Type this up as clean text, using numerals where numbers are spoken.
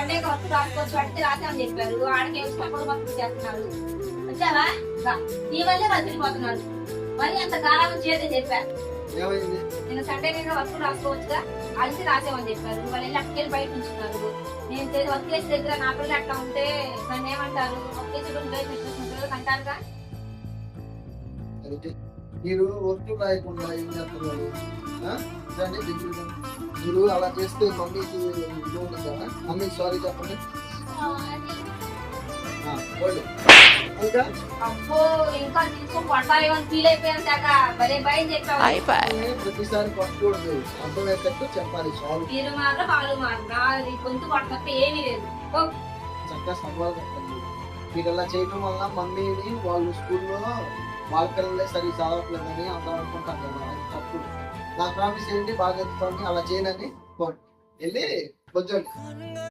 Sunday వస్తు రాసుకోవచ్చు పడితే రాసామని చెప్పారు. ఆడికి వచ్చినప్పుడు మొత్తం చేస్తున్నారు. వచ్చావా ఈ వల్లే వదిలిపోతున్నాడు. మరి అంత కాలం చేతే చెప్పా నేను సండే మీద వస్తువు రాసుకోవచ్చుగా కలిసి రాసామని చెప్పారు. వాళ్ళు వెళ్ళి అక్కడికి బయట ఉంచున్నారు. నేను చేసి వర్క్ చేసే దగ్గర నా పిల్లలు అట్లా ఉంటే నన్ను ఏమంటారు? వర్క్ చేసి అంటారుగా. మీరు వర్క్ రాయకుండా ఏం చేస్తున్నారు? మీరు అలా చేస్తే మమ్మీకి ఉంటుంది కదా, మమ్మీకి సారీ చెప్పండి. అబ్బో ఇంకా తీసుకొని కొట్టాలేమని ఫీల్ అయిపోయాను దాకా భలే భయం చెప్పావు. ప్రతిసారి కొట్టకూడదు, అర్థమయ్యేటట్టు చెప్పాలి. సారీ మీరు మాత్రం వాళ్ళు మాత్రం గొంతు కొట్టకపోతే ఏమీ లేదు. చక్కగా సంవాదం చెప్పండి. మీరు అలా చేయడం వల్ల మమ్మీని వాళ్ళు స్కూల్లో వాళ్ళ పిల్లలే సరి చదవట్లేదని అందరూ అనుకుంటారు కదా, అది తప్పు. నా ప్రామిస్ ఏంటి బాగా ఎత్తుకోండి, అలా చేయనని వెళ్ళి కొంచెం